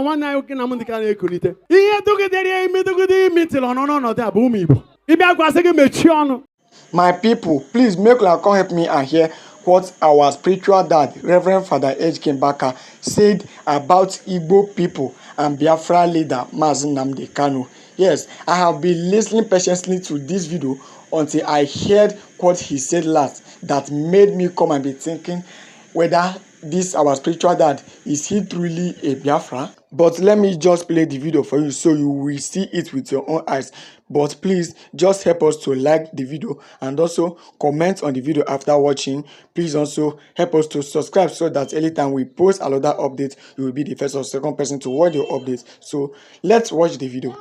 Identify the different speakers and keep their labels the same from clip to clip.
Speaker 1: One night, okay, Nnamdi Kanu ekunite. Ihe tugidere imidugidi mitil ono no da bu Igbo. Ibi agwase ge mechi onu.
Speaker 2: My people, please make una come help me and hear what our spiritual dad, Rev.Fr Ejike Mbaka, said about Igbo people and Biafra leader Mazi Nnamdi Kanu. Yes, I have been listening patiently to this video until I heard what he said last that made me come and be thinking whether this our spiritual dad, is he truly a Biafra? But let me just play the video for you so you will see it with your own eyes. But please just help us to like the video and also comment on the video after watching. Please also help us to subscribe so that anytime we post another update, you will be the first or second person to watch the updates. So let's watch the video.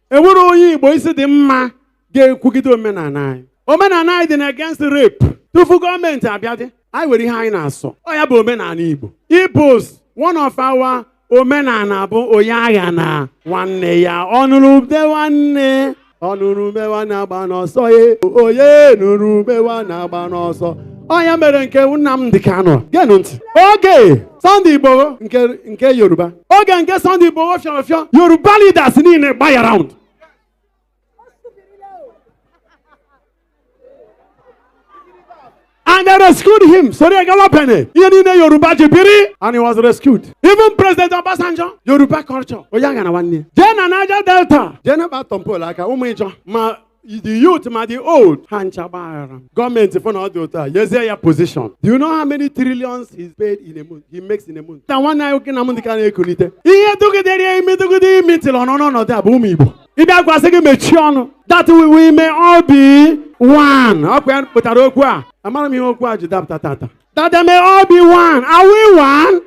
Speaker 1: Ewuru onye Igbo isi dị mma ga-ekwugide omenala anyị. Omenala anyị dị against rape. Tufu gọọmenti abịadị, anyị nwere ihe anyị na-asọ. Ọ ya bụ omenala Igbo. Igbos, one of our omenala bụ onye agha na nwanne ya. Ọnụrụbe nwanne. Ọnụrụbe nwanne agba n'ọsọ ye. Onye nụrụbe nwanne agba n'ọsọ. Ọ ya mere nke Nnamdi Kanu. Geenụ ntị. Oge Sunday Igboho nke Yoruba. Oge nke Sunday Igboho fịọrọ Yoruba leaders niile gbay around. And they rescued him. Sorry, I got penny. He didn't Yoruba Jibiri, and he was rescued. Even President Obasanjo, Yoruba culture. Oyangana one year. Jena Niger Delta. Jena Batompo like a umejo. Ma the youth, ma the old. Hanchabar. Government for not the yes, their position. Do you know how many trillions he's paid in a month? He makes in a month. That one night okay, Nnamdi Kanu ekunite. He took it there. He took it mitil no that boom Igbo. Ibi agwasege mechi onu. That we may all be one. Okay, put a okwa. That they may all be one. Are we one?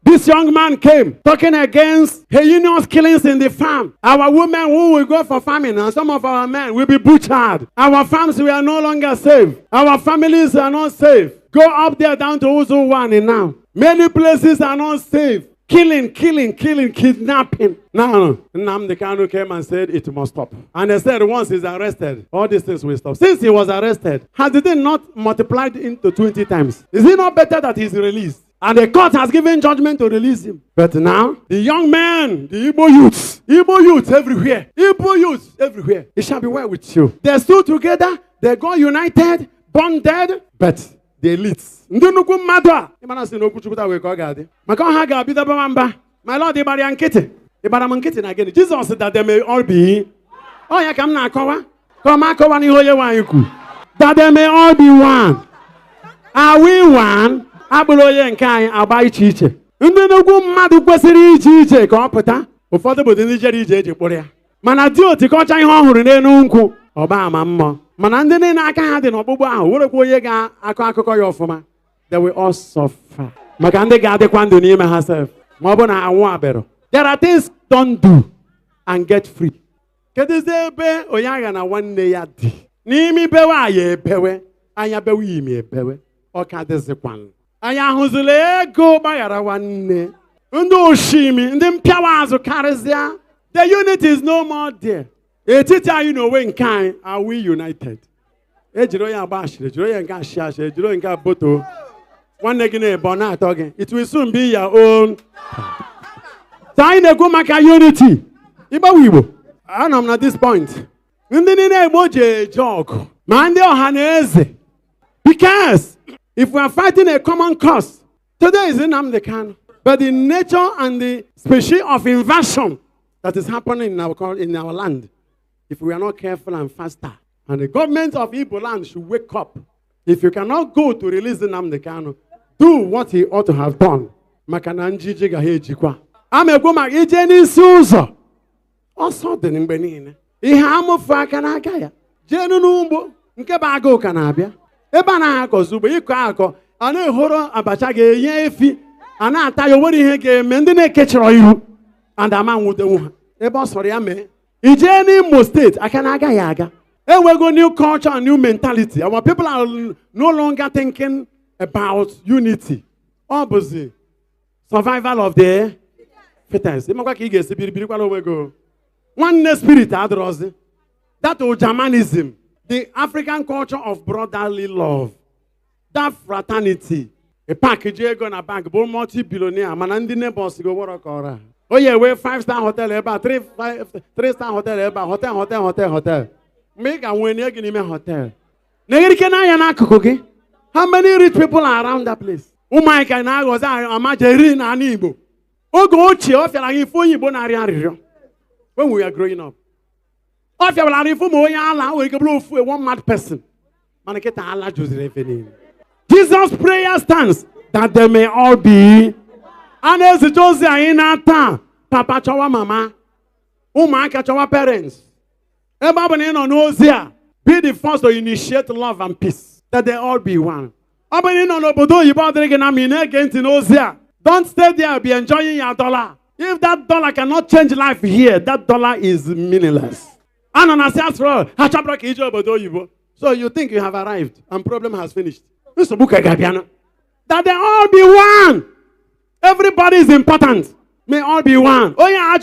Speaker 1: This young man came talking against heinous killings in the farm. Our women who will go for farming and some of our men will be butchered. Our farms we are no longer safe. Our families are not safe. Go up there down to Uzu 1 now. Many places are not safe. Killing, kidnapping. No. Nnamdi Kanu came and said it must stop. And they said once he's arrested, all these things will stop. Since he was arrested, has the thing not multiplied into 20 times? Is it not better that he's released? And the court has given judgment to release him. But now, the young men, the Igbo youths everywhere, it shall be well with you. They stood together, they got united, bonded, but the elites. My Lord, Jesus said that they may all be. Oh, yeah, come now, that they may all be one. Are we one? Abuloye and Kai abai chiche. Madu kwesiri iche ka ọpụta. Ụfọdụ bụ ndị jere ije eji kpụrụ ya. Mana di otikocha ihe ọhụrụ n'elu nkwụ ọba ama mmụọ. Mana ndị niile aka ha dị n'ọkpụkpụ ahụ werekwa onye ga-akọ akụkọ ya ọfụma. They will all suffer. Maka ndị ga-adịkwa ndụ n'ime ha self. Ma ọ bụ na anwụ abịara. There are things don't do and get free. Kedụzi ebe onye agha na nwanne ya dị. N'ime bewe aya ebewe. Anya bewe imi ebewe. Ọ ka dịzikwanụ. Anya hụzụla ego gbaghara nwanne. Ndị oshimi, ndị mpịawa azụ karịsịa. The unity is no more there. Etiti anyị n'onwe nke anyị, are we united? Ejiri onye agba ashịrị, ejiri onye nke ashị ashị, ejiri onye nke boto. Nwanne gị na-ebe ọ na-atọ gị. It will soon be your own. So anyị na-ekwu maka unity. Igbawa Igbo. Anọ m na this point. Ndị niile Igbo ji eje ọgụ. Ma ndị ọha na eze. Because if we are fighting a common cause, today is Nnamdi Kanu. But the nature and the species of invasion that is happening in our land, if we are not careful and faster, and the government of Igbo land should wake up. If you cannot go to release Nnamdi Kanu, do what he ought to have done. Makana njiji gahe ejikwa. Amegwu maka ije n'isi ụzọ. Ọsọ dị mgbe niile. Ihe amụfu aka n'aka ya. Jee n'ugbo nke bụ agụụ ka na-abịa. Ebe a na-akọzi ugbo ịkọ akọ, a na-ehoro abacha ga-enye efi, a na-ata ya nwere ihe ga-eme ndị na-ekechọrọ ihu and ama nwudenwu ha. Ebe ọ sọrọ ya mee. Ije n'Imo State aka na-agaghị aga. Enwego new culture and new mentality. Our people are no longer thinking about unity. Ọ bụzi survival of the fittest. Ịmakwa ka ị ga-esi birikwala onwe go. Nwanne spirit adịrọzi. That old Germanism. The African culture of brotherly love, that fraternity, A package you go na bank, but multi-billionaire, man, and the neighbors go work or. Oh yeah, we 5-star hotel about 3-star hotel about hotel. Make a win again in a hotel. How many rich people are around that place? Oh my God, I was imagine an Igbo. Oh go off like when we are growing up. If you are for more, we can blow for one mad person. Jesus' prayer stands that they may all be. And as it was in our town, Papa Chawa Mama, Umaka Chawa parents, everybody knows here. Be the first to initiate love and peace, that they all be one. Don't stay there, be enjoying your dollar. If that dollar cannot change life here, that dollar is meaningless. So you think you have arrived and problem has finished. That they all be one. Everybody is important. May all be one. Oh yeah,